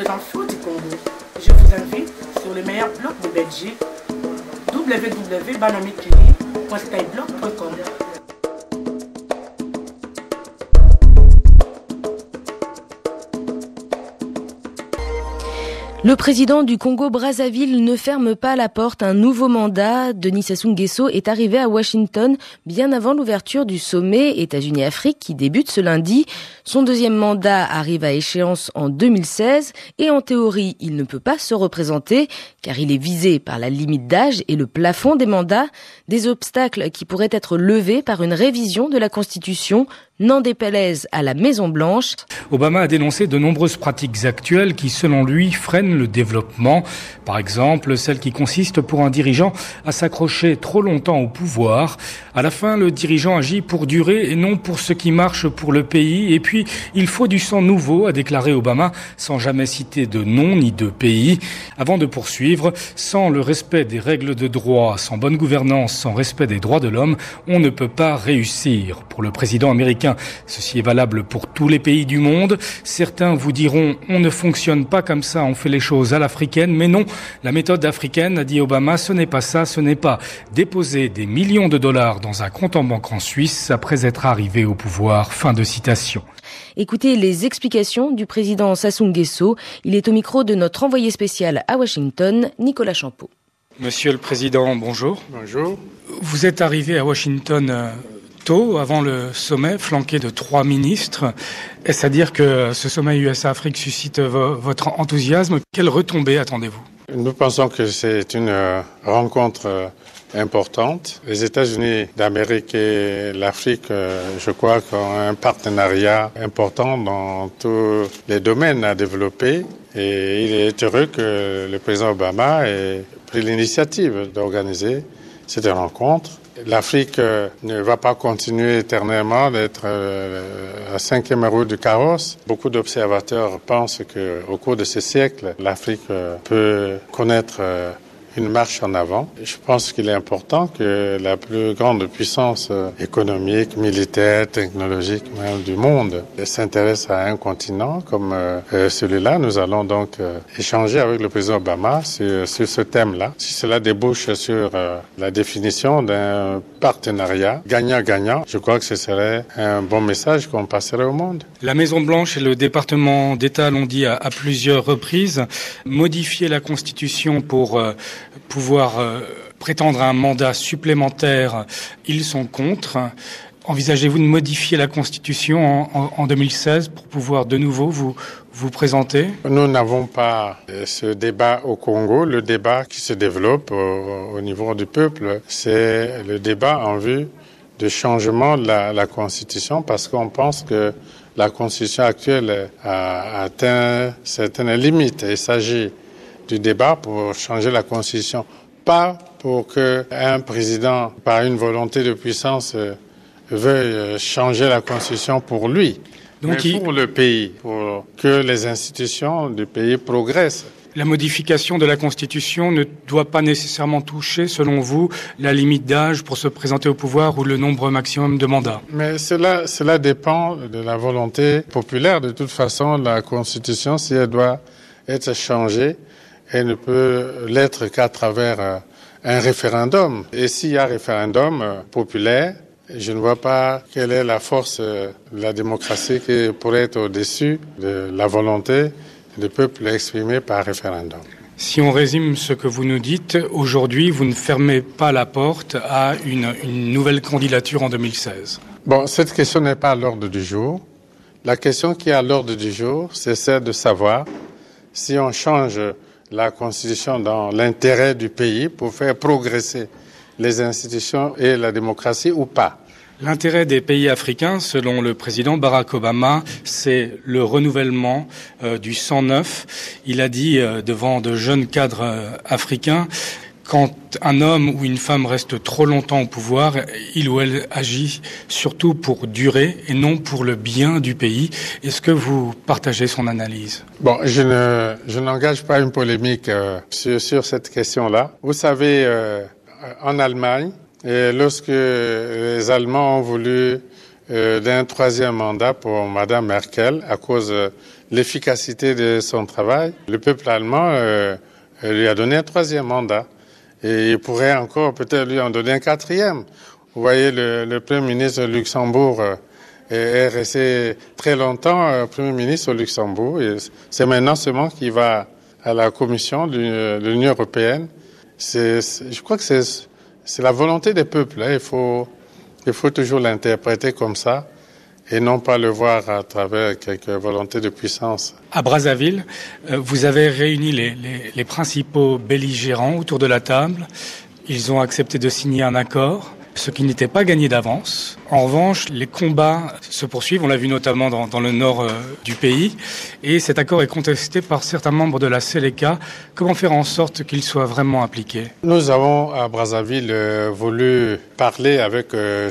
temps fort du Congo. Je vous invite sur le meilleur blog de Belgique, www.banamikili.skyblog.com. Le président du Congo-Brazzaville ne ferme pas la porte à un nouveau mandat. Denis Sassou Nguesso est arrivé à Washington bien avant l'ouverture du sommet États-Unis-Afrique qui débute ce lundi. Son deuxième mandat arrive à échéance en 2016 et en théorie, il ne peut pas se représenter car il est visé par la limite d'âge et le plafond des mandats, des obstacles qui pourraient être levés par une révision de la Constitution, n'en déplaise à la Maison-Blanche. Obama a dénoncé de nombreuses pratiques actuelles qui, selon lui, freinent le développement. Par exemple, celle qui consiste pour un dirigeant à s'accrocher trop longtemps au pouvoir. À la fin, le dirigeant agit pour durer et non pour ce qui marche pour le pays. Et puis, il faut du sang nouveau, a déclaré Obama, sans jamais citer de nom ni de pays. Avant de poursuivre, sans le respect des règles de droit, sans bonne gouvernance, sans respect des droits de l'homme, on ne peut pas réussir. Pour le président américain, ceci est valable pour tous les pays du monde. Certains vous diront, on ne fonctionne pas comme ça, on fait les choses à l'africaine. Mais non, la méthode africaine, a dit Obama, ce n'est pas ça, ce n'est pas déposer des millions de dollars dans un compte en banque en Suisse après être arrivé au pouvoir. Fin de citation. Écoutez les explications du président Sassou Nguesso. Il est au micro de notre envoyé spécial à Washington, Nicolas Champeau. Monsieur le Président, bonjour. Bonjour. Vous êtes arrivé à Washington tôt, avant le sommet, flanqué de 3 ministres. Est-ce à dire que ce sommet USA-Afrique suscite votre enthousiasme? Quelles retombées attendez-vous? Nous pensons que c'est une rencontre importante. Les États-Unis d'Amérique et l'Afrique, je crois, ont un partenariat important dans tous les domaines à développer. Et il est heureux que le président Obama ait pris l'initiative d'organiser cette rencontre. L'Afrique ne va pas continuer éternellement d'être la cinquième roue du carrosse. Beaucoup d'observateurs pensent qu'au cours de ce siècle, l'Afrique peut connaître une marche en avant. Je pense qu'il est important que la plus grande puissance économique, militaire, technologique même du monde s'intéresse à un continent comme celui-là. Nous allons donc échanger avec le président Obama sur ce thème-là. Si cela débouche sur la définition d'un partenariat gagnant-gagnant, je crois que ce serait un bon message qu'on passerait au monde. La Maison-Blanche et le département d'État l'ont dit à plusieurs reprises. Modifier la Constitution pour pouvoir prétendre à un mandat supplémentaire, ils sont contre. Envisagez-vous de modifier la Constitution en 2016 pour pouvoir de nouveau vous présenter? Nous n'avons pas ce débat au Congo. Le débat qui se développe au niveau du peuple, c'est le débat en vue de changement de la Constitution parce qu'on pense que la Constitution actuelle a atteint certaines limites. Il s'agit du débat pour changer la Constitution, pas pour qu'un président, par une volonté de puissance, veuille changer la Constitution pour lui, donc mais pour le pays, pour que les institutions du pays progressent. La modification de la Constitution ne doit pas nécessairement toucher, selon vous, la limite d'âge pour se présenter au pouvoir ou le nombre maximum de mandats. Mais cela dépend de la volonté populaire. De toute façon, la Constitution, si elle doit être changée, elle ne peut l'être qu'à travers un référendum. Et s'il y a un référendum populaire, je ne vois pas quelle est la force de la démocratie qui pourrait être au-dessus de la volonté du peuple exprimée par référendum. Si on résume ce que vous nous dites, aujourd'hui, vous ne fermez pas la porte à une nouvelle candidature en 2016. Bon, cette question n'est pas à l'ordre du jour. La question qui est à l'ordre du jour, c'est celle de savoir si on change la Constitution dans l'intérêt du pays pour faire progresser les institutions et la démocratie ou pas. L'intérêt des pays africains, selon le président Barack Obama, c'est le renouvellement du sang neuf. Il a dit devant de jeunes cadres africains, quand un homme ou une femme reste trop longtemps au pouvoir, il ou elle agit surtout pour durer et non pour le bien du pays. Est-ce que vous partagez son analyse? Bon, je n'engage pas une polémique sur cette question-là. Vous savez, en Allemagne, lorsque les Allemands ont voulu d'un troisième mandat pour Madame Merkel à cause l'efficacité de son travail, le peuple allemand lui a donné un 3e mandat. Et il pourrait encore peut-être lui en donner un 4e. Vous voyez, le Premier ministre de Luxembourg est resté très longtemps Premier ministre au Luxembourg. Et c'est maintenant seulement qu'il va à la Commission de l'Union européenne. Je crois que c'est la volonté des peuples. Hein. Il faut toujours l'interpréter comme ça et non pas le voir à travers quelques volontés de puissance. À Brazzaville, vous avez réuni les principaux belligérants autour de la table. Ils ont accepté de signer un accord, ce qui n'était pas gagné d'avance. En revanche, les combats se poursuivent, on l'a vu notamment dans le nord du pays, et cet accord est contesté par certains membres de la Seleka. Comment faire en sorte qu'il soit vraiment appliqué? Nous avons à Brazzaville voulu parler avec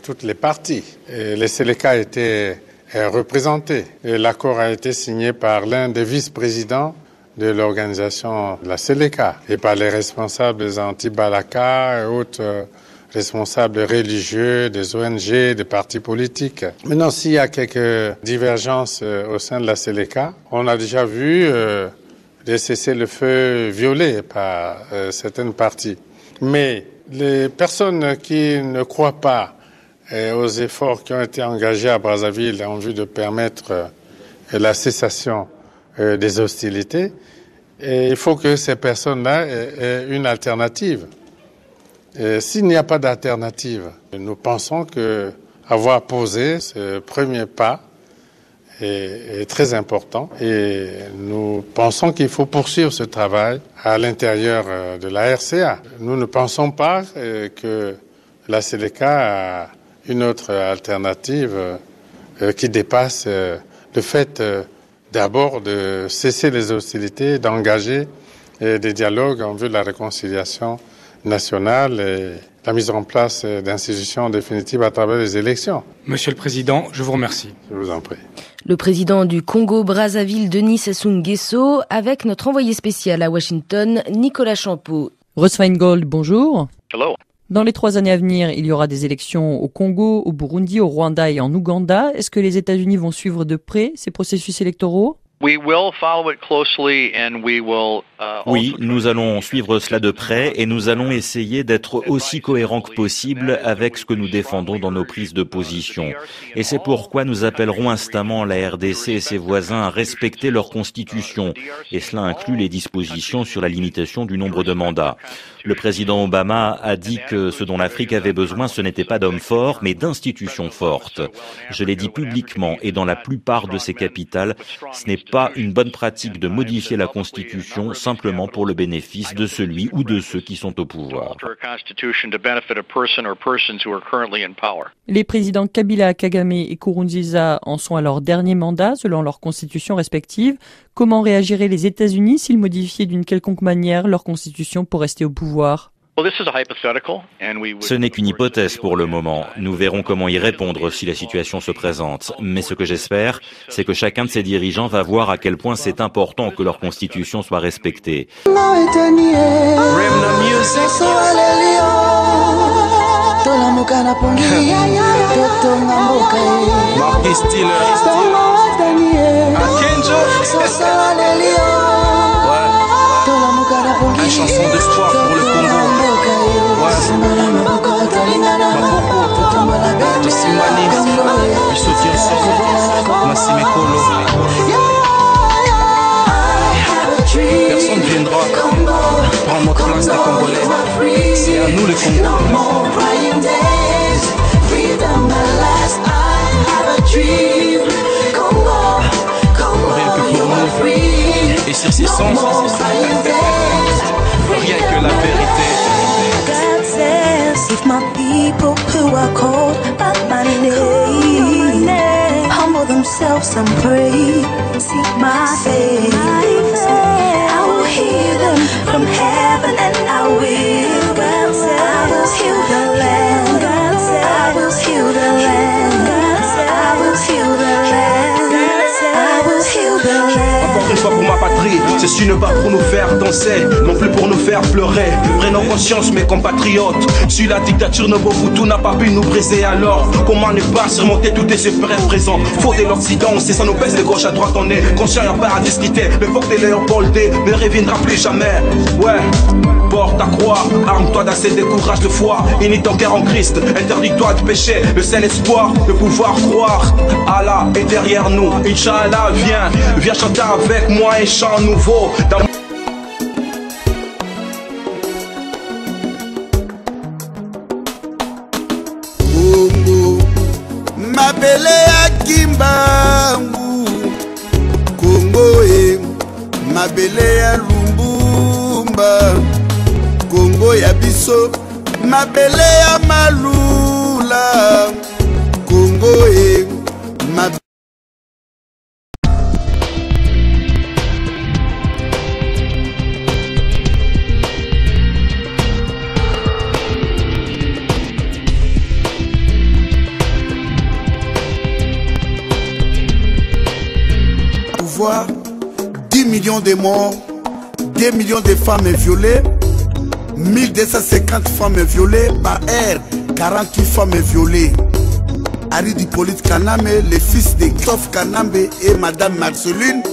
toutes les parties. Et les Seleka étaient représentés. Et l'accord a été signé par l'un des vice-présidents de l'organisation de la Seleka et par les responsables des anti-Balaka et autres responsables religieux, des ONG, des partis politiques. Maintenant, s'il y a quelques divergences au sein de la Seleka, on a déjà vu des cessez-le-feu violés par certaines parties. Mais les personnes qui ne croient pas aux efforts qui ont été engagés à Brazzaville en vue de permettre la cessation des hostilités, et il faut que ces personnes-là aient une alternative. S'il n'y a pas d'alternative, nous pensons que avoir posé ce premier pas est très important et nous pensons qu'il faut poursuivre ce travail à l'intérieur de la RCA. Nous ne pensons pas que la Seleka a une autre alternative qui dépasse le fait d'abord de cesser les hostilités, d'engager des dialogues en vue de la réconciliation nationale et la mise en place d'institutions définitives à travers les élections. Monsieur le Président, je vous remercie. Je vous en prie. Le président du Congo-Brazzaville, Denis Sassou Nguesso, avec notre envoyé spécial à Washington, Nicolas Champeau. Russ Feingold, bonjour. Hello. Dans les 3 années à venir, il y aura des élections au Congo, au Burundi, au Rwanda et en Ouganda. Est-ce que les États-Unis vont suivre de près ces processus électoraux ? Oui, nous allons suivre cela de près et nous allons essayer d'être aussi cohérents que possible avec ce que nous défendons dans nos prises de position. Et c'est pourquoi nous appellerons instamment la RDC et ses voisins à respecter leur constitution. Et cela inclut les dispositions sur la limitation du nombre de mandats. Le président Obama a dit que ce dont l'Afrique avait besoin, ce n'était pas d'hommes forts, mais d'institutions fortes. Je l'ai dit publiquement et dans la plupart de ces capitales, ce n'est pas une bonne pratique de modifier la Constitution simplement pour le bénéfice de celui ou de ceux qui sont au pouvoir. Les présidents Kabila, Kagame et Nkurunziza en sont à leur dernier mandat selon leurs constitutions respectives. Comment réagiraient les États-Unis s'ils modifiaient d'une quelconque manière leur constitution pour rester au pouvoir ? Ce n'est qu'une hypothèse pour le moment. Nous verrons comment y répondre si la situation se présente. Mais ce que j'espère, c'est que chacun de ces dirigeants va voir à quel point c'est important que leur constitution soit respectée. Une chanson d'espoir pour le Congo. Tosimani, Bissoti ensemble, Massimekolo. Personne ne viendra prendre notre place des Congolais. C'est à nous les Congolais. Rien que pour nous. Et sur ces sens, rien que la vérité. If my people who are called by my name humble themselves and pray, seek my face, I will hear them from heaven and I will heal the land, I will heal the land, I will heal the land, I will heal the land. Encore une fois pour ma patrie, Ceci ne pas pour nous faire danser, non plus pour nous faire pleurer. Prenons conscience mes compatriotes, si la dictature de Mobutu n'a pas pu nous briser, alors comment ne pas surmonter tous ces présents? Faut de l'Occident, c'est ça nous baisse de gauche à droite, on est conscient, y'a pas à discuter. Le port de Léopold ne reviendra plus jamais. Ouais, porte ta croix, arme-toi d'assez de courage de foi. Unis ton cœur en Christ, interdis-toi de pécher. Le seul espoir de pouvoir croire, Allah est derrière nous. Inch'Allah, viens chanter avec moi un chant nouveau. Congo, mabele ya Kimbangu, Congo mabele ya Lumbumba, Congo ya biso, mabele ya Malula, Congo mabele. Voir 10 millions de morts, 2 millions de femmes violées, 1250 femmes violées par air, 48 femmes violées. Ari Hippolyte Kanambe, le fils de Christophe Kanambe et Madame Marceline,